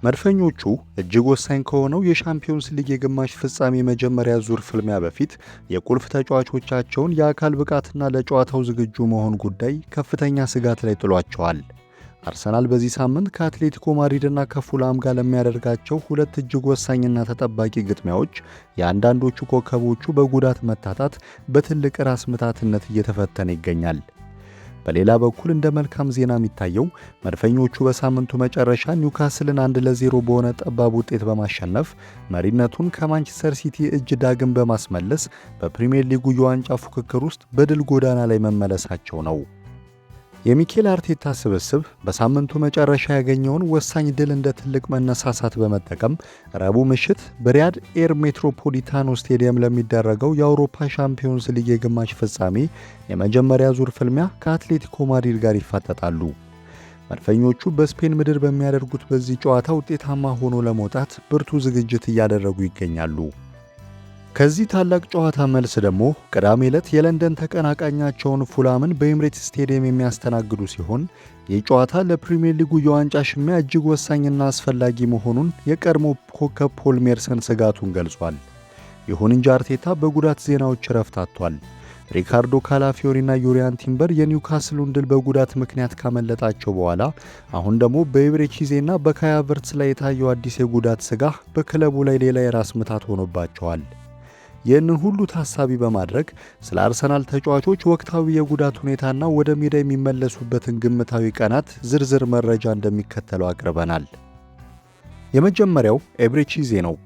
መድፈኞቹ እጅግ ወሳኝ ከሆነው የሻምፒዮንስ ሊግ የግማሽ ፍጻሜ መጀመሪያ ዙር ፍልሚያ በፊት የቁልፍ ተጫዋቾቻቸውን የአካል ብቃትና ለጨዋታው ዝግጁ መሆን ጉዳይ ከፍተኛ ስጋት ላይ ጥሏቸዋል። አርሰናል በዚህ ሳምንት ከአትሌቲኮ ማድሪድና ከፉላም ጋር ለሚያደርጋቸው ሁለት እጅግ ወሳኝና ተጠባቂ ግጥሚያዎች የአንዳንዶቹ ኮከቦቹ በጉዳት መታጣት በትልቅ ራስ ምታትነት እየተፈተነ ይገኛል። በሌላ በኩል እንደ መልካም ዜና የሚታየው መድፈኞቹ በሳምንቱ መጨረሻ ኒውካስልን 1-0 በሆነ ጠባብ ውጤት በማሸነፍ መሪነቱን ከማንቸስተር ሲቲ እጅ ዳግም በማስመለስ በፕሪሚየር ሊጉ የዋንጫ ፉክክር ውስጥ በድል ጎዳና ላይ መመለሳቸው ነው። የሚኬል አርቴታ ስብስብ በሳምንቱ መጨረሻ ያገኘውን ወሳኝ ድል እንደ ትልቅ መነሳሳት በመጠቀም ረቡዕ ምሽት በሪያድ ኤር ሜትሮፖሊታኖ ስቴዲየም ለሚደረገው የአውሮፓ ሻምፒዮንስ ሊግ የግማሽ ፍጻሜ የመጀመሪያ ዙር ፍልሚያ ከአትሌቲኮ ማድሪድ ጋር ይፋጠጣሉ። መድፈኞቹ በስፔን ምድር በሚያደርጉት በዚህ ጨዋታ ውጤታማ ሆኖ ለመውጣት ብርቱ ዝግጅት እያደረጉ ይገኛሉ። ከዚህ ታላቅ ጨዋታ መልስ ደግሞ ቅዳሜ ዕለት የለንደን ተቀናቃኛቸውን ፉላምን በኤምሬትስ ስቴዲየም የሚያስተናግዱ ሲሆን ይህ ጨዋታ ለፕሪሚየር ሊጉ የዋንጫ ሽሚያ እጅግ ወሳኝና አስፈላጊ መሆኑን የቀድሞ ኮከብ ፖል ሜርሰን ስጋቱን ገልጿል። ይሁን እንጂ አርቴታ በጉዳት ዜናዎች ረፍት አጥቷል። ሪካርዶ ካላፊዮሪና ዩሪያን ቲምበር የኒውካስሉን ድል በጉዳት ምክንያት ካመለጣቸው በኋላ አሁን ደግሞ በኤብሬቺዜና በካይ ሃቨርትዝ ላይ የታየው አዲስ የጉዳት ስጋት በክለቡ ላይ ሌላ የራስ ምታት ሆኖባቸዋል። ይህንን ሁሉ ታሳቢ በማድረግ ስለ አርሰናል ተጫዋቾች ወቅታዊ የጉዳት ሁኔታና ወደ ሜዳ የሚመለሱበትን ግምታዊ ቀናት ዝርዝር መረጃ እንደሚከተለው አቅርበናል። የመጀመሪያው ኤብሬቺዜ ነው።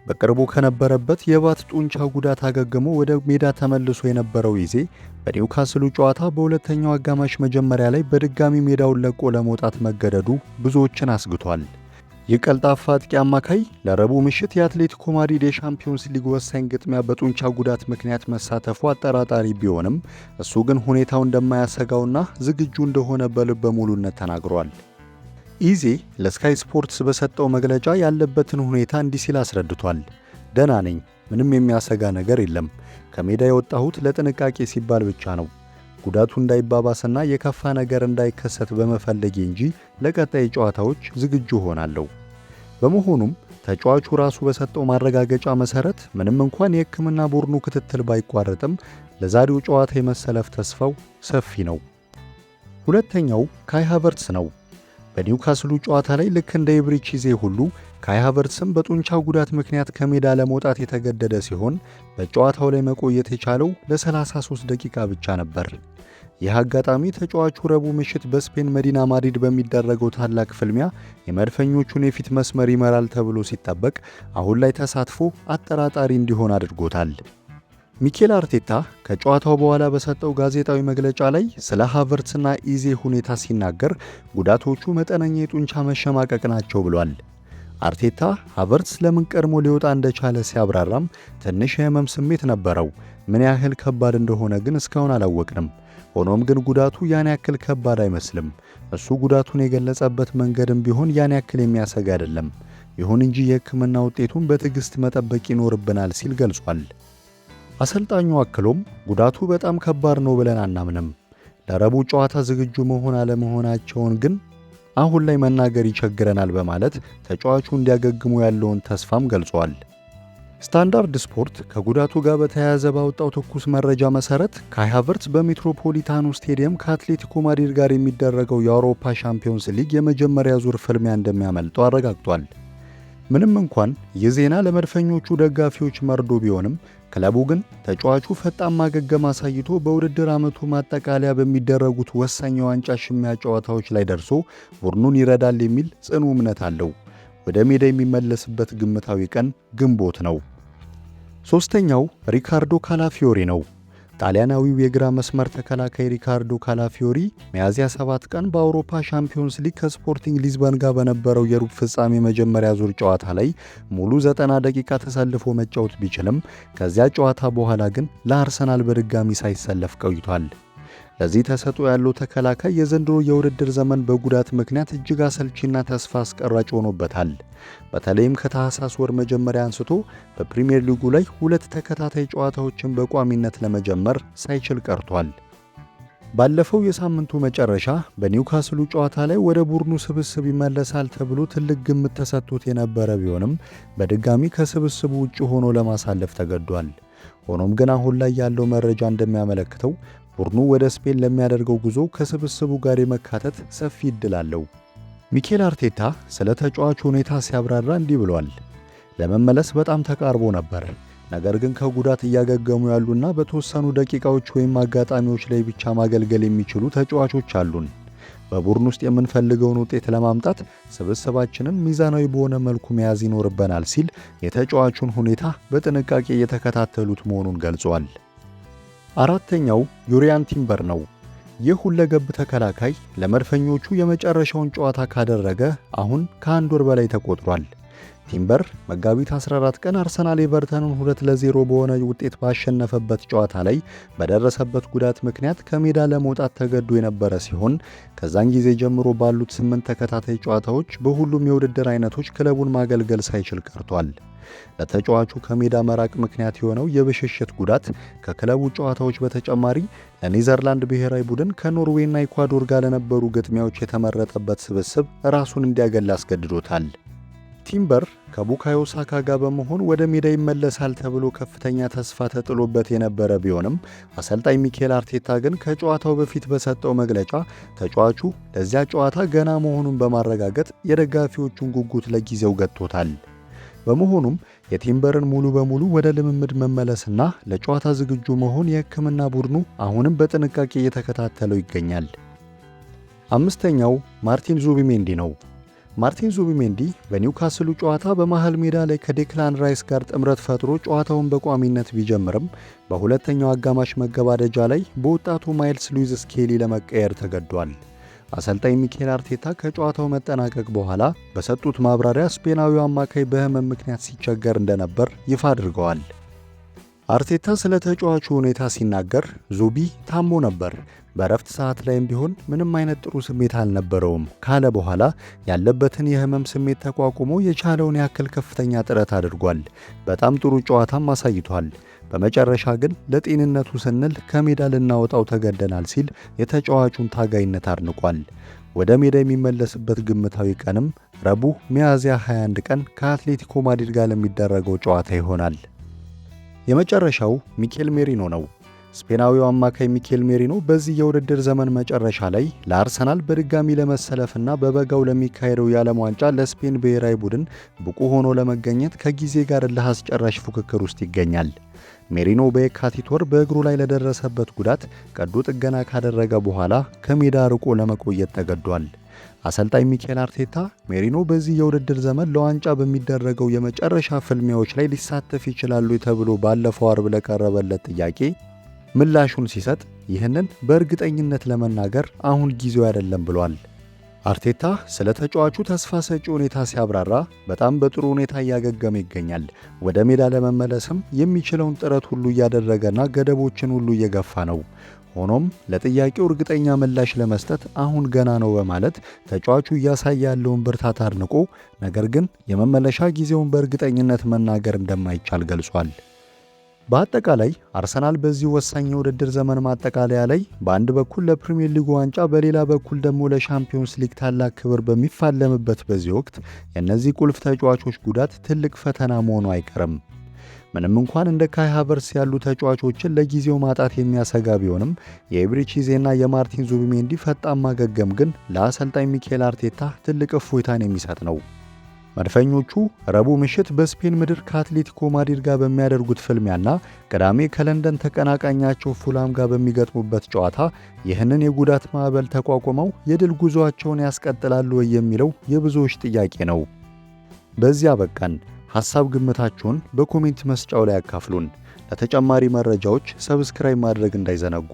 በቅርቡ ከነበረበት የባት ጡንቻ ጉዳት አገግሞ ወደ ሜዳ ተመልሶ የነበረው ኢዜ በኒውካስሉ ጨዋታ በሁለተኛው አጋማሽ መጀመሪያ ላይ በድጋሚ ሜዳውን ለቆ ለመውጣት መገደዱ ብዙዎችን አስግቷል። የቀልጣፋ አጥቂ አማካይ ለረቡዕ ምሽት የአትሌቲኮ ማድሪድ የሻምፒዮንስ ሊግ ወሳኝ ግጥሚያ በጡንቻ ጉዳት ምክንያት መሳተፉ አጠራጣሪ ቢሆንም እሱ ግን ሁኔታው እንደማያሰጋውና ዝግጁ እንደሆነ በልበ ሙሉነት ተናግሯል። ኢዜ ለስካይ ስፖርትስ በሰጠው መግለጫ ያለበትን ሁኔታ እንዲህ ሲል አስረድቷል። ደህና ነኝ፣ ምንም የሚያሰጋ ነገር የለም። ከሜዳ የወጣሁት ለጥንቃቄ ሲባል ብቻ ነው። ጉዳቱ እንዳይባባስና የከፋ ነገር እንዳይከሰት በመፈለጌ እንጂ ለቀጣይ ጨዋታዎች ዝግጁ ሆናለሁ። በመሆኑም ተጫዋቹ ራሱ በሰጠው ማረጋገጫ መሰረት ምንም እንኳን የሕክምና ቡድኑ ክትትል ባይቋረጥም ለዛሬው ጨዋታ የመሰለፍ ተስፋው ሰፊ ነው። ሁለተኛው ካይ ሃቨርትዝ ነው። በኒውካስሉ ጨዋታ ላይ ልክ እንደ ኤብሬቺዜ ሁሉ ካይ ሃቨርትዝም በጡንቻ ጉዳት ምክንያት ከሜዳ ለመውጣት የተገደደ ሲሆን በጨዋታው ላይ መቆየት የቻለው ለ33 ደቂቃ ብቻ ነበር። ይህ አጋጣሚ ተጫዋቹ ረቡዕ ምሽት በስፔን መዲና ማድሪድ በሚደረገው ታላቅ ፍልሚያ የመድፈኞቹን የፊት መስመር ይመራል ተብሎ ሲጠበቅ አሁን ላይ ተሳትፎ አጠራጣሪ እንዲሆን አድርጎታል። ሚኬል አርቴታ ከጨዋታው በኋላ በሰጠው ጋዜጣዊ መግለጫ ላይ ስለ ሃቨርትዝና ኢዜ ሁኔታ ሲናገር ጉዳቶቹ መጠነኛ የጡንቻ መሸማቀቅ ናቸው ብሏል። አርቴታ ሃቨርትዝ ለምን ቀድሞ ሊወጣ እንደቻለ ሲያብራራም ትንሽ የህመም ስሜት ነበረው፣ ምን ያህል ከባድ እንደሆነ ግን እስካሁን አላወቅንም። ሆኖም ግን ጉዳቱ ያን ያክል ከባድ አይመስልም። እሱ ጉዳቱን የገለጸበት መንገድም ቢሆን ያን ያክል የሚያሰጋ አይደለም። ይሁን እንጂ የሕክምና ውጤቱን በትዕግስት መጠበቅ ይኖርብናል ሲል ገልጿል። አሰልጣኙ አክሎም ጉዳቱ በጣም ከባድ ነው ብለን አናምንም። ለረቡዕ ጨዋታ ዝግጁ መሆን አለመሆናቸውን ግን አሁን ላይ መናገር ይቸግረናል በማለት ተጫዋቹ እንዲያገግሙ ያለውን ተስፋም ገልጿል። ስታንዳርድ ስፖርት ከጉዳቱ ጋር በተያያዘ ባወጣው ትኩስ መረጃ መሰረት ካይ ሃቨርትዝ በሜትሮፖሊታኖ ስቴዲየም ከአትሌቲኮ ማድሪድ ጋር የሚደረገው የአውሮፓ ሻምፒዮንስ ሊግ የመጀመሪያ ዙር ፍልሚያ እንደሚያመልጠው አረጋግጧል። ምንም እንኳን ይህ ዜና ለመድፈኞቹ ደጋፊዎች መርዶ ቢሆንም ክለቡ ግን ተጫዋቹ ፈጣን ማገገም አሳይቶ በውድድር ዓመቱ ማጠቃለያ በሚደረጉት ወሳኝ የዋንጫ ሽሚያ ጨዋታዎች ላይ ደርሶ ቡድኑን ይረዳል የሚል ጽኑ እምነት አለው። ወደ ሜዳ የሚመለስበት ግምታዊ ቀን ግንቦት ነው። ሶስተኛው ሪካርዶ ካላፊዮሪ ነው። ጣሊያናዊው የግራ መስመር ተከላካይ ሪካርዶ ካላፊዮሪ ሚያዝያ 7 ቀን በአውሮፓ ሻምፒዮንስ ሊግ ከስፖርቲንግ ሊዝበን ጋር በነበረው የሩብ ፍጻሜ መጀመሪያ ዙር ጨዋታ ላይ ሙሉ 90 ደቂቃ ተሰልፎ መጫወት ቢችልም ከዚያ ጨዋታ በኋላ ግን ለአርሰናል በድጋሚ ሳይሰለፍ ቆይቷል። ለዚህ ተሰጥኦ ያለው ተከላካይ የዘንድሮ የውድድር ዘመን በጉዳት ምክንያት እጅግ አሰልቺና ተስፋ አስቆራጭ ሆኖበታል። በተለይም ከታህሳስ ወር መጀመሪያ አንስቶ በፕሪሚየር ሊጉ ላይ 2 ተከታታይ ጨዋታዎችን በቋሚነት ለመጀመር ሳይችል ቀርቷል። ባለፈው የሳምንቱ መጨረሻ በኒውካስሉ ጨዋታ ላይ ወደ ቡድኑ ስብስብ ይመለሳል ተብሎ ትልቅ ግምት ተሰጥቶት የነበረ ቢሆንም በድጋሚ ከስብስቡ ውጭ ሆኖ ለማሳለፍ ተገዷል። ሆኖም ግን አሁን ላይ ያለው መረጃ እንደሚያመለክተው ቡድኑ ወደ ስፔን ለሚያደርገው ጉዞ ከስብስቡ ጋር የመካተት ሰፊ ዕድል አለው። ሚኬል አርቴታ ስለ ተጫዋቹ ሁኔታ ሲያብራራ እንዲህ ብሏል። ለመመለስ በጣም ተቃርቦ ነበር። ነገር ግን ከጉዳት እያገገሙ ያሉና በተወሰኑ ደቂቃዎች ወይም አጋጣሚዎች ላይ ብቻ ማገልገል የሚችሉ ተጫዋቾች አሉን። በቡድን ውስጥ የምንፈልገውን ውጤት ለማምጣት ስብስባችንን ሚዛናዊ በሆነ መልኩ መያዝ ይኖርብናል ሲል የተጫዋቹን ሁኔታ በጥንቃቄ እየተከታተሉት መሆኑን ገልጿል። አራተኛው ዩሪያን ቲምበር ነው። ይህ ሁለገብ ተከላካይ ለመድፈኞቹ የመጨረሻውን ጨዋታ ካደረገ አሁን ከአንድ ወር በላይ ተቆጥሯል። ቲምበር መጋቢት 14 ቀን አርሰናል ኤቨርተንን 2-0 በሆነ ውጤት ባሸነፈበት ጨዋታ ላይ በደረሰበት ጉዳት ምክንያት ከሜዳ ለመውጣት ተገዶ የነበረ ሲሆን ከዛን ጊዜ ጀምሮ ባሉት 8 ተከታታይ ጨዋታዎች በሁሉም የውድድር አይነቶች ክለቡን ማገልገል ሳይችል ቀርቷል። ለተጫዋቹ ከሜዳ መራቅ ምክንያት የሆነው የብሽሽት ጉዳት ከክለቡ ጨዋታዎች በተጨማሪ ለኔዘርላንድ ብሔራዊ ቡድን ከኖርዌይና ኢኳዶር ጋር ለነበሩ ግጥሚያዎች የተመረጠበት ስብስብ ራሱን እንዲያገል አስገድዶታል። ቲምበር ከቡካዮ ሳካ ጋር በመሆን ወደ ሜዳ ይመለሳል ተብሎ ከፍተኛ ተስፋ ተጥሎበት የነበረ ቢሆንም አሰልጣኝ ሚኬል አርቴታ ግን ከጨዋታው በፊት በሰጠው መግለጫ ተጫዋቹ ለዚያ ጨዋታ ገና መሆኑን በማረጋገጥ የደጋፊዎቹን ጉጉት ለጊዜው ገጥቶታል። በመሆኑም የቲምበርን ሙሉ በሙሉ ወደ ልምምድ መመለስና ለጨዋታ ዝግጁ መሆን የሕክምና ቡድኑ አሁንም በጥንቃቄ እየተከታተለው ይገኛል። አምስተኛው ማርቲን ዙቢሜንዲ ነው። ማርቲን ዙቢሜንዲ በኒውካስሉ ጨዋታ በመሃል ሜዳ ላይ ከዴክላን ራይስ ጋር ጥምረት ፈጥሮ ጨዋታውን በቋሚነት ቢጀምርም በሁለተኛው አጋማሽ መገባደጃ ላይ በወጣቱ ማይልስ ሉዊስ ስኬሊ ለመቀየር ተገዷል። አሰልጣኝ ሚኬል አርቴታ ከጨዋታው መጠናቀቅ በኋላ በሰጡት ማብራሪያ ስፔናዊው አማካይ በህመም ምክንያት ሲቸገር እንደነበር ይፋ አድርገዋል። አርቴታ ስለ ተጫዋቹ ሁኔታ ሲናገር ዙቢ ታሞ ነበር፣ በረፍት ሰዓት ላይም ቢሆን ምንም አይነት ጥሩ ስሜት አልነበረውም ካለ በኋላ ያለበትን የህመም ስሜት ተቋቁሞ የቻለውን ያክል ከፍተኛ ጥረት አድርጓል። በጣም ጥሩ ጨዋታም አሳይቷል። በመጨረሻ ግን ለጤንነቱ ስንል ከሜዳ ልናወጣው ተገደናል ሲል የተጫዋቹን ታጋይነት አድንቋል። ወደ ሜዳ የሚመለስበት ግምታዊ ቀንም ረቡዕ ሚያዝያ 21 ቀን ከአትሌቲኮ ማድሪድ ጋር ለሚደረገው ጨዋታ ይሆናል። የመጨረሻው ሚኬል ሜሪኖ ነው። ስፔናዊው አማካይ ሚኬል ሜሪኖ በዚህ የውድድር ዘመን መጨረሻ ላይ ለአርሰናል በድጋሚ ለመሰለፍና በበጋው ለሚካሄደው የዓለም ዋንጫ ለስፔን ብሔራዊ ቡድን ብቁ ሆኖ ለመገኘት ከጊዜ ጋር እልህ አስጨራሽ ፉክክር ውስጥ ይገኛል። ሜሪኖ በየካቲት ወር በእግሩ ላይ ለደረሰበት ጉዳት ቀዶ ጥገና ካደረገ በኋላ ከሜዳ ርቆ ለመቆየት ተገዷል። አሰልጣኝ ሚኬል አርቴታ ሜሪኖ በዚህ የውድድር ዘመን ለዋንጫ በሚደረገው የመጨረሻ ፍልሚያዎች ላይ ሊሳተፍ ይችላሉ ተብሎ ባለፈው አርብ ለቀረበለት ጥያቄ ምላሹን ሲሰጥ ይህንን በእርግጠኝነት ለመናገር አሁን ጊዜው አይደለም ብሏል። አርቴታ ስለ ተጫዋቹ ተስፋ ሰጪ ሁኔታ ሲያብራራ በጣም በጥሩ ሁኔታ እያገገመ ይገኛል። ወደ ሜዳ ለመመለስም የሚችለውን ጥረት ሁሉ እያደረገና ገደቦችን ሁሉ እየገፋ ነው። ሆኖም ለጥያቄው እርግጠኛ ምላሽ ለመስጠት አሁን ገና ነው በማለት ተጫዋቹ እያሳየ ያለውን ብርታት አድንቆ ነገር ግን የመመለሻ ጊዜውን በእርግጠኝነት መናገር እንደማይቻል ገልጿል። በአጠቃላይ አርሰናል በዚህ ወሳኝ የውድድር ዘመን ማጠቃለያ ላይ በአንድ በኩል ለፕሪሚየር ሊግ ዋንጫ በሌላ በኩል ደግሞ ለሻምፒዮንስ ሊግ ታላቅ ክብር በሚፋለምበት በዚህ ወቅት የእነዚህ ቁልፍ ተጫዋቾች ጉዳት ትልቅ ፈተና መሆኑ አይቀርም። ምንም እንኳን እንደ ካይ ሃቨርትዝ ያሉ ተጫዋቾችን ለጊዜው ማጣት የሚያሰጋ ቢሆንም የኤብሪቺዜና የማርቲን ዙቢሜንዲ ፈጣን ማገገም ግን ለአሰልጣኝ ሚኬል አርቴታ ትልቅ እፎይታን የሚሰጥ ነው። መድፈኞቹ ረቡዕ ምሽት በስፔን ምድር ከአትሌቲኮ ማድሪድ ጋር በሚያደርጉት ፍልሚያና ቅዳሜ ከለንደን ተቀናቃኛቸው ፉላም ጋር በሚገጥሙበት ጨዋታ ይህንን የጉዳት ማዕበል ተቋቁመው የድል ጉዞአቸውን ያስቀጥላሉ ወይ የሚለው የብዙዎች ጥያቄ ነው። በዚያ በቃን። ሐሳብ ግምታችሁን በኮሜንት መስጫው ላይ ያካፍሉን። ለተጨማሪ መረጃዎች ሰብስክራይብ ማድረግ እንዳይዘነጉ።